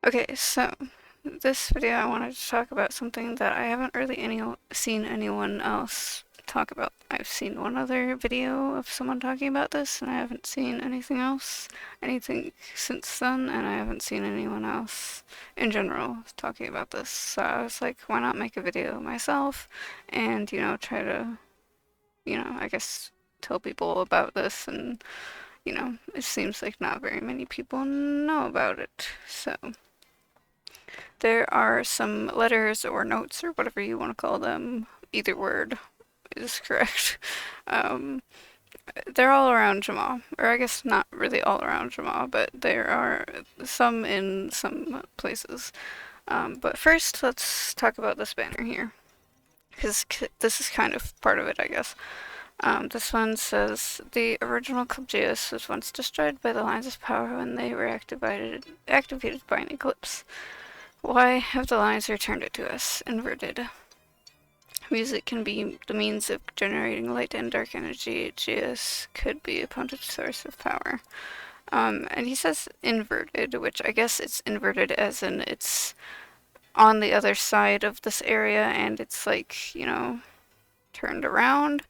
Okay, so this video I wanted to talk about something that I haven't really seen anyone else talk about. I've seen one other video of someone talking about this, and I haven't seen anything since then, and I haven't seen anyone else in general talking about this. So I was like, why not make a video myself and, try to, I guess tell people about this and, it seems like not very many people know about it. So there are some letters or notes or whatever you want to call them. Either word is correct. Um, they're all around Jamma, or I guess not really all around Jamma, but there are some in some places. But first, let's talk about this banner here, because this is kind of part of it, I guess. This one says, the original Clubgeus was once destroyed by the lines of power when they were activated by an eclipse. Why have the lines returned it to us? Inverted. Music can be the means of generating light and dark energy. Geas could be a potent source of power. And he says inverted, which I guess it's inverted as in it's on the other side of this area and it's like, turned around,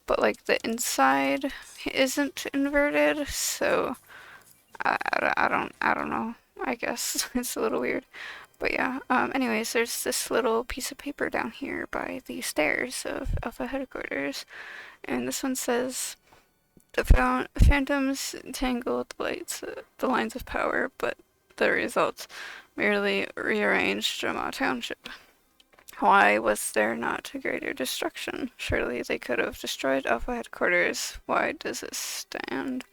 but like the inside isn't inverted, so I don't know. I guess it's a little weird. But yeah, anyways, there's this little piece of paper down here by the stairs of Alpha Headquarters, and this one says, the phantoms tangled the lines of power, but the results merely rearranged Jamma Township. Why was there not a greater destruction? Surely they could have destroyed Alpha Headquarters. Why does it stand?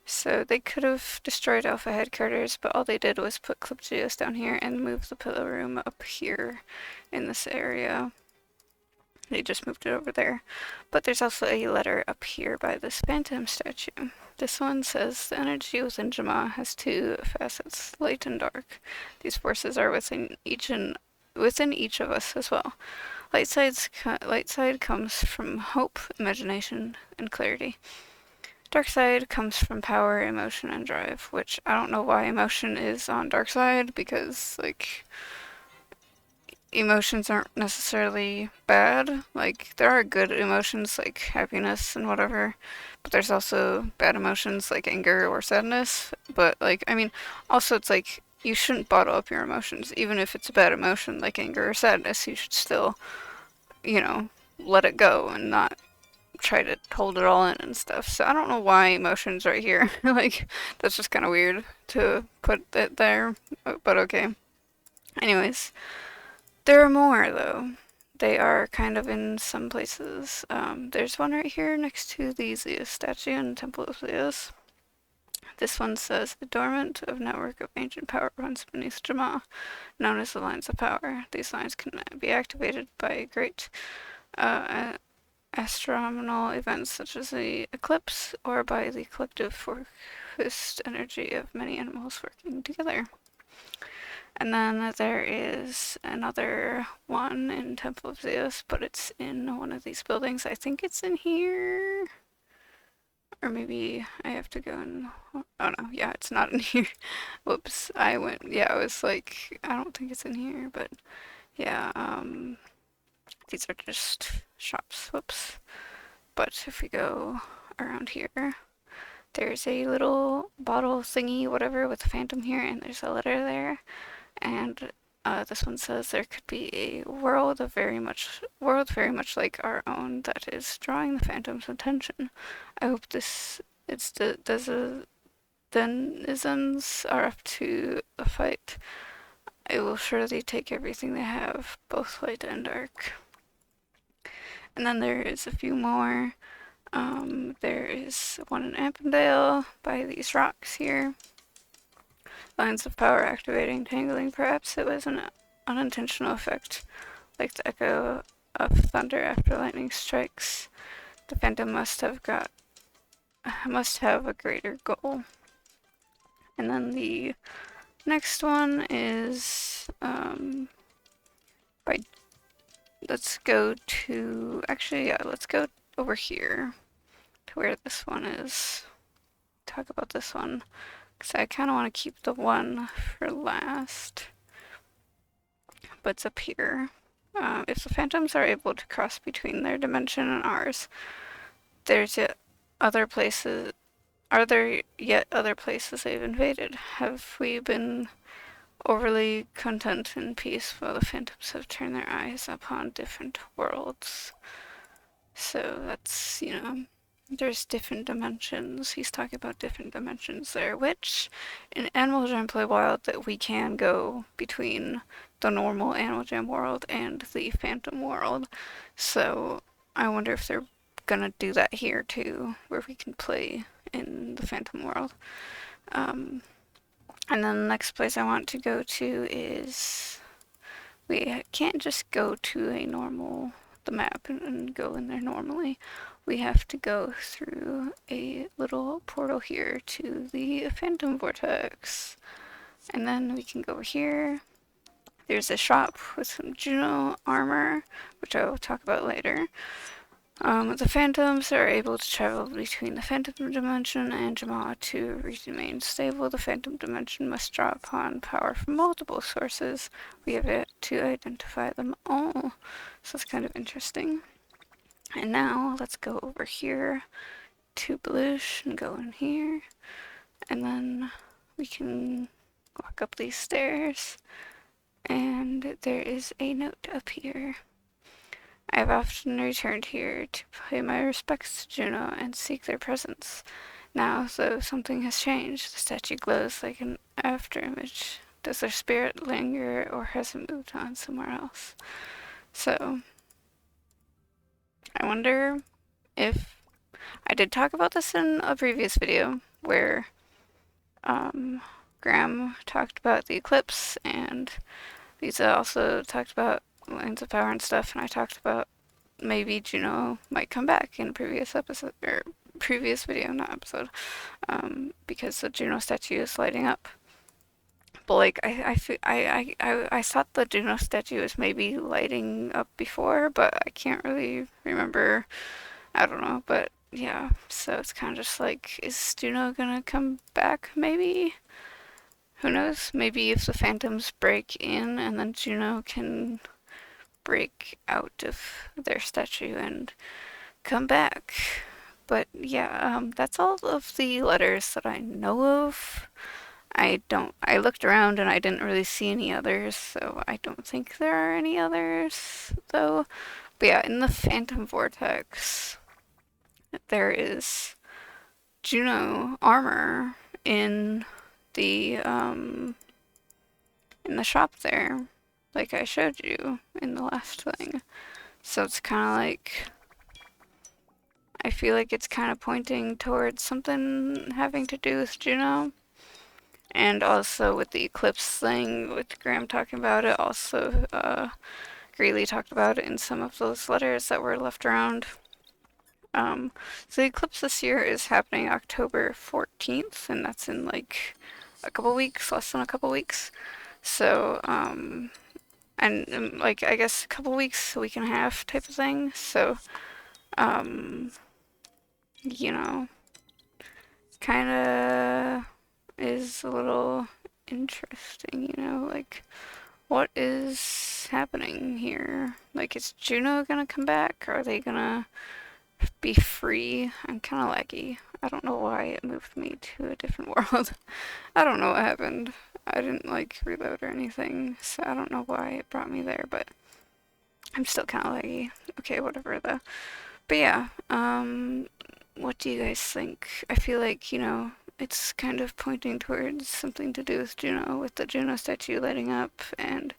So they could have destroyed Alpha Headquarters, but all they did was put Clipgeos down here and move the pillow room up here in this area. They just moved it over there. But there's also a letter up here by this phantom statue. This one says, the energy within Jamma has two facets, light and dark. These forces are within each of us as well. Light side comes from hope, imagination, and clarity. Dark side comes from power, emotion, and drive, which I don't know why emotion is on dark side, because, like, emotions aren't necessarily bad. Like, there are good emotions, like happiness and whatever, but there's also bad emotions, like anger or sadness. But, like, I mean, also it's like, you shouldn't bottle up your emotions. Even if it's a bad emotion, like anger or sadness, you should still, let it go and not try to hold it all in and stuff. So I don't know why emotions right here. Like, that's just kind of weird to put it there, but okay. Anyways, there are more though. They are kind of in some places. There's one right here next to the Zeus statue in Temple of Zeus. This one says, the dormant of network of ancient power runs beneath Jamma, known as the lines of power. These lines can be activated by great astronomical events such as the eclipse, or by the collective focused energy of many animals working together. And then there is another one in Temple of Zeus, but it's in one of these buildings. I think it's in here. Or maybe I have to go and... Oh no, yeah, it's not in here. Whoops, I was like, I don't think it's in here, but yeah, these are just shops. Whoops. But if we go around here, there's a little bottle thingy, whatever, with a phantom here, and there's a letter there. And this one says there could be a world very much like our own that is drawing the phantom's attention. I hope the denizens are up to the fight. It will surely take everything they have, both light and dark. And then there is a few more. There is one in Ampendale by these rocks here. Lines of power activating, tangling. Perhaps it was an unintentional effect, like the echo of thunder after lightning strikes. The phantom must have a greater goal. And then the next one is by. Let's go over here to where this one is. Talk about this one. because I kind of want to keep the one for last. But it's up here. If the phantoms are able to cross between their dimension and ours, there's yet other places. Are there yet other places they've invaded? Have we been overly content and peace while the phantoms have turned their eyes upon different worlds? So that's, there's different dimensions. He's talking about different dimensions there, which in Animal Jam Play Wild that we can go between the normal Animal Jam world and the Phantom world. So I wonder if they're gonna do that here too, where we can play in the Phantom world. And then the next place I want to go to is, we can't just go to the map and go in there normally. We have to go through a little portal here to the Phantom Vortex. And then we can go over here. There's a shop with some Juno armor, which I will talk about later. The phantoms are able to travel between the phantom dimension and Jamma to remain stable. The phantom dimension must draw upon power from multiple sources. We have yet to identify them all. So it's kind of interesting. And now let's go over here to Belush and go in here. And then we can walk up these stairs. And there is a note up here. I have often returned here to pay my respects to Juno and seek their presence. Now, though something has changed, the statue glows like an afterimage. Does their spirit linger, or has it moved on somewhere else? So, I wonder if... I did talk about this in a previous video, where Graham talked about the eclipse, and Lisa also talked about lines of power and stuff, and I talked about maybe Juno might come back in a previous episode, or previous video, not episode, because the Juno statue is lighting up. But like, I thought the Juno statue was maybe lighting up before, but I can't really remember. I don't know, but yeah, so it's kind of just like, is Juno gonna come back maybe? Who knows? Maybe if the phantoms break in and then Juno can break out of their statue and come back. But yeah, that's all of the letters that I know of. I looked around and I didn't really see any others, so I don't think there are any others, though. But yeah, in the Phantom Vortex, there is Juno armor in the shop there, like I showed you in the last thing. So it's kind of like, I feel like it's kind of pointing towards something having to do with Juno. And also with the eclipse thing, with Graham talking about it, also Greely talked about it in some of those letters that were left around. So the eclipse this year is happening October 14th, and that's in like a couple weeks, less than a couple weeks. So, and like, I guess a couple weeks, a week and a half type of thing. So, you know, kind of is a little interesting, like, what is happening here? Like, is Juno gonna come back? Are they gonna be free? I'm kind of laggy. I don't know why it moved me to a different world. I don't know what happened. I didn't like reload or anything, so I don't know why it brought me there, but I'm still kind of laggy. Okay, whatever though. But yeah, what do you guys think? I feel like, it's kind of pointing towards something to do with Juno, with the Juno statue lighting up, and,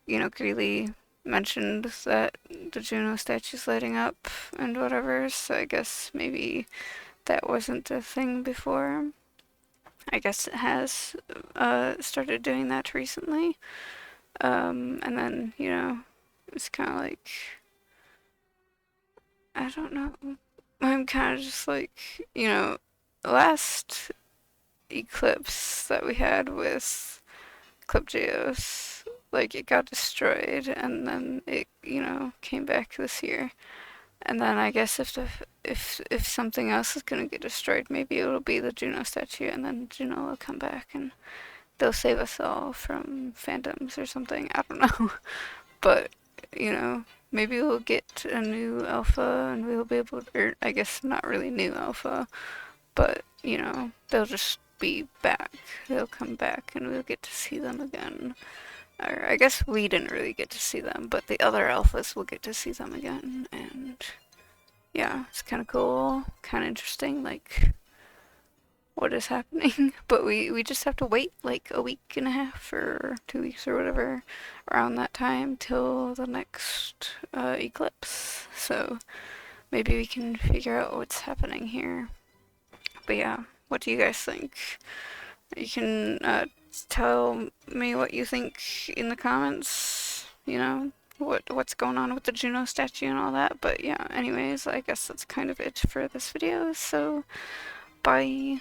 Greely mentioned that the Juno statue's lighting up and whatever, so I guess maybe that wasn't a thing before. I guess it has started doing that recently. And then, it's kind of like, I don't know. I'm kind of just like, last eclipse that we had with Eclipgeos, like, it got destroyed and then it, came back this year. And then I guess if something else is gonna get destroyed, maybe it'll be the Juno statue, and then Juno will come back and they'll save us all from phantoms or something. I don't know. But, you know, maybe we'll get a new alpha and we'll be able to, or I guess not really new alpha, but, you know, they'll just be back. They'll come back and we'll get to see them again. Or I guess we didn't really get to see them, but the other alphas will get to see them again. And yeah, it's kind of cool, kind of interesting, like what is happening. But we just have to wait like a week and a half or 2 weeks or whatever around that time till the next eclipse. So maybe we can figure out what's happening here. But yeah, what do you guys think? You can tell me what you think in the comments, you know, what's going on with the Juno statue and all that. But yeah, anyways, I guess that's kind of it for this video. So bye.